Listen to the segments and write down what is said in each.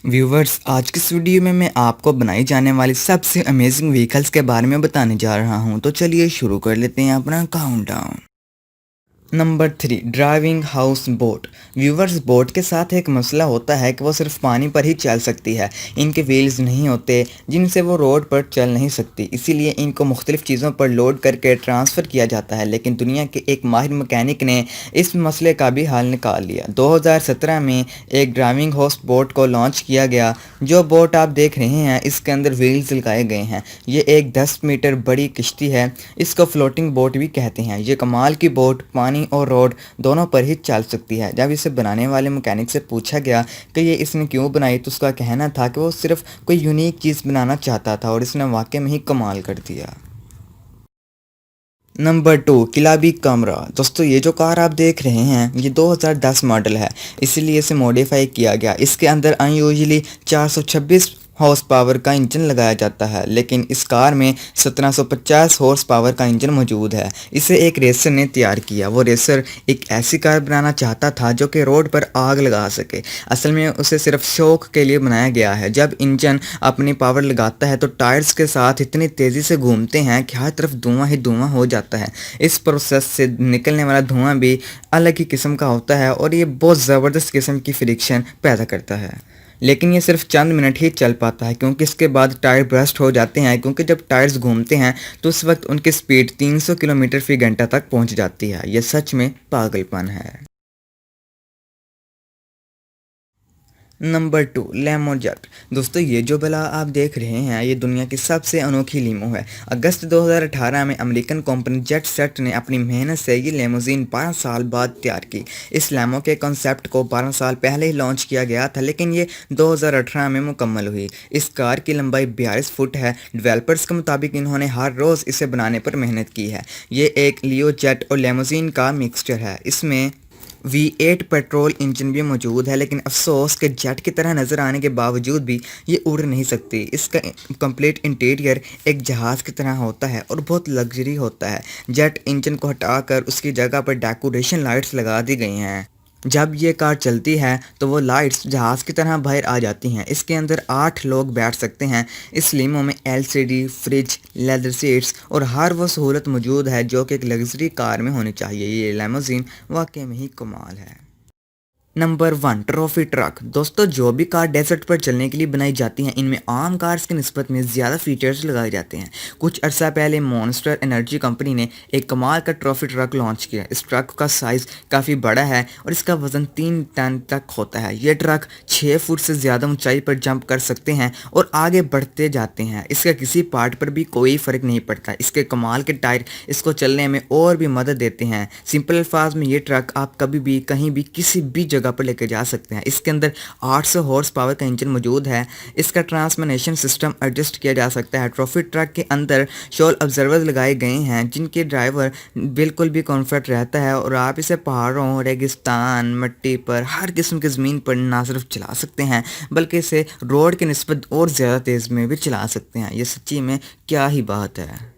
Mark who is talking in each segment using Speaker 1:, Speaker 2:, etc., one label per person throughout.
Speaker 1: Viewers, आज की इस वीडियो में मैं आपको बनाई जाने वाली सबसे अमेजिंग व्हीकल्स के बारे में बताने जा रहा हूं। तो चलिए शुरू कर लेते हैं अपना countdown. Number 3, driving house boat. Viewers, boat के साथ एक मसला होता है कि वो सिर्फ पानी पर ही चल सकती है। इनके व्हील्स नहीं होते जिनसे वो रोड पर चल नहीं सकती, इसीलिए इनको मुख्तलिफ चीज़ों पर लोड करके ट्रांसफ़र किया जाता है। लेकिन दुनिया के एक माहिर मैकेनिक ने इस मसले का भी हल निकाल लिया। 2017 में एक ड्राइविंग हाउस बोट को लॉन्च किया गया। जो बोट आप देख रहे हैं इसके अंदर व्हील्स लगाए गए हैं। ये एक 10 मीटर बड़ी किश्ती है। इसको फ्लोटिंग बोट भी कहते हैं। ये कमाल की बोट पानी और रोड दोनों पर ही चल सकती है। जब इसे बनाने वाले मैकेनिक से पूछा गया कि ये इसने क्यों बनाई, तो उसका कहना था कि वो सिर्फ कोई यूनिक चीज़ बनाना चाहता था और इसने वाकई में ही कमाल कर दिया। नंबर 2, किलाबी कामरा। दोस्तों, ये जो कार आप देख रहे हैं ये 2010 मॉडल है, इसीलिए इसे मॉडिफाई किया गया। इसके अंदर अनयूजुअली 426 हॉर्स पावर का इंजन लगाया जाता है, लेकिन इस कार में 1750 हॉर्स पावर का इंजन मौजूद है। इसे एक रेसर ने तैयार किया। वो रेसर एक ऐसी कार बनाना चाहता था जो कि रोड पर आग लगा सके। असल में उसे सिर्फ शौक के लिए बनाया गया है। जब इंजन अपनी पावर लगाता है तो टायर्स के साथ इतनी तेज़ी से घूमते हैं कि हर तरफ धुआं ही धुआं हो जाता है। इस प्रोसेस से निकलने वाला धुआं भी अलग ही किस्म का होता है और ये बहुत ज़बरदस्त किस्म की फ्रिक्शन पैदा करता है। लेकिन ये सिर्फ चंद मिनट ही चल पाता है, क्योंकि इसके बाद टायर ब्रस्ट हो जाते हैं। क्योंकि जब टायर्स घूमते हैं तो उस वक्त उनकी स्पीड 300 किलोमीटर फी घंटा तक पहुंच जाती है। यह सच में पागलपन है। नंबर 2, लेमो जेट। दोस्तों, ये जो बला आप देख रहे हैं ये दुनिया की सबसे अनोखी लीमो है। अगस्त 2018 में अमेरिकन कंपनी जेट सेट ने अपनी मेहनत से ये लेमोजीन 12 साल बाद तैयार की। इस लेमो के कॉन्सेप्ट को 12 साल पहले ही लॉन्च किया गया था, लेकिन ये 2018 में मुकम्मल हुई। इस कार की लंबाई 42 फुट है। डेवलपर्स के मुताबिक इन्होंने हर रोज़ इसे बनाने पर मेहनत की है। ये एक लियो जेट और लेमोजीन का मिक्सचर है। इसमें V8 पेट्रोल इंजन भी मौजूद है, लेकिन अफसोस के जेट की तरह नज़र आने के बावजूद भी ये उड़ नहीं सकती। इसका कंप्लीट इंटीरियर एक जहाज़ की तरह होता है और बहुत लग्जरी होता है। जेट इंजन को हटाकर उसकी जगह पर डेकोरेशन लाइट्स लगा दी गई हैं। जब ये कार चलती है तो वो लाइट्स जहाज़ की तरह बाहर आ जाती हैं। इसके अंदर 8 लोग बैठ सकते हैं। इस लीमो में LCD फ्रिज, लेदर सीट्स और हर वो सहूलत मौजूद है जो कि एक लग्जरी कार में होनी चाहिए। ये लेमोजीन वाकई में ही कमाल है। Number 1, trophy truck. दोस्तों, जो भी कार डेजर्ट पर चलने के लिए बनाई जाती हैं इनमें आम कार्स की निस्बत में ज़्यादा फीचर्स लगाए जाते हैं। कुछ अर्सा पहले मॉन्स्टर एनर्जी कंपनी ने एक कमाल का ट्रॉफी ट्रक लॉन्च किया। इस ट्रक का साइज़ काफ़ी बड़ा है और इसका वज़न 3 टन तक होता है। ये ट्रक 6 फुट से ज़्यादा ऊंचाई पर जंप कर सकते हैं और आगे बढ़ते जाते हैं। इसका किसी पार्ट पर भी कोई फ़र्क नहीं पड़ता। इसके कमाल के टायर इसको चलने में और भी मदद देते हैं। सिंपल अल्फाज में ये ट्रक आप कभी भी कहीं भी किसी भी जगह पर लेकर जा सकते हैं। इसके अंदर 800 हॉर्स पावर का इंजन मौजूद है। इसका ट्रांसमिशन सिस्टम एडजस्ट किया जा सकता है। ट्रॉफी ट्रक के अंदर शॉल ऑब्जर्वर्स लगाए गए हैं जिनके ड्राइवर बिल्कुल भी कम्फर्ट रहता है और आप इसे पहाड़ों, रेगिस्तान, मिट्टी पर, हर किस्म की ज़मीन पर ना सिर्फ चला सकते हैं बल्कि इसे रोड की निस्बत और ज़्यादा तेज़ में भी चला सकते हैं। ये सच्ची में क्या ही बात है।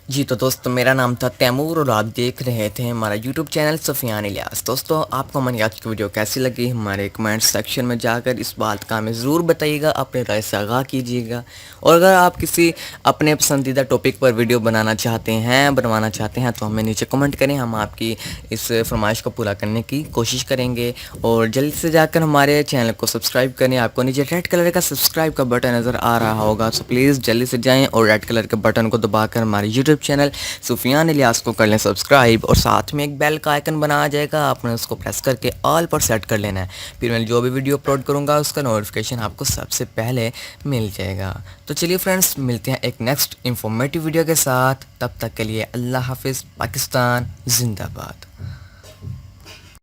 Speaker 1: जी तो दोस्तों, मेरा नाम था तैमूर और आप देख रहे थे हमारा यूट्यूब चैनल सुफियान इलियास। दोस्तों, आपको हमारी आज की वीडियो कैसी लगी हमारे कमेंट सेक्शन में जाकर इस बात का हमें ज़रूर बताइएगा, अपने राय से आगाह कीजिएगा। और अगर आप किसी अपने पसंदीदा टॉपिक पर वीडियो बनवाना चाहते हैं तो हमें नीचे कमेंट करें। हम आपकी इस फरमाइश को पूरा करने की कोशिश करेंगे। और जल्दी से जाकर हमारे चैनल को सब्सक्राइब करें। आपको नीचे रेड कलर का सब्सक्राइब का बटन नज़र आ रहा होगा, सो प्लीज़ जल्दी से जाएँ और रेड कलर के बटन को दबाकर हमारे यूट्यूब चैनल सुफियान इलियास को कर लें सब्सक्राइब। और साथ में एक बेल का आइकन बना आ जाएगा, आपने उसको प्रेस करके ऑल पर सेट कर लेना है। फिर मैं जो भी वीडियो अपलोड करूंगा उसका नोटिफिकेशन आपको सबसे पहले मिल जाएगा। तो चलिए फ्रेंड्स, मिलते हैं एक नेक्स्ट इंफॉर्मेटिव वीडियो के साथ। तब तक के लिए अल्लाह हाफिज़। पाकिस्तान जिंदाबाद।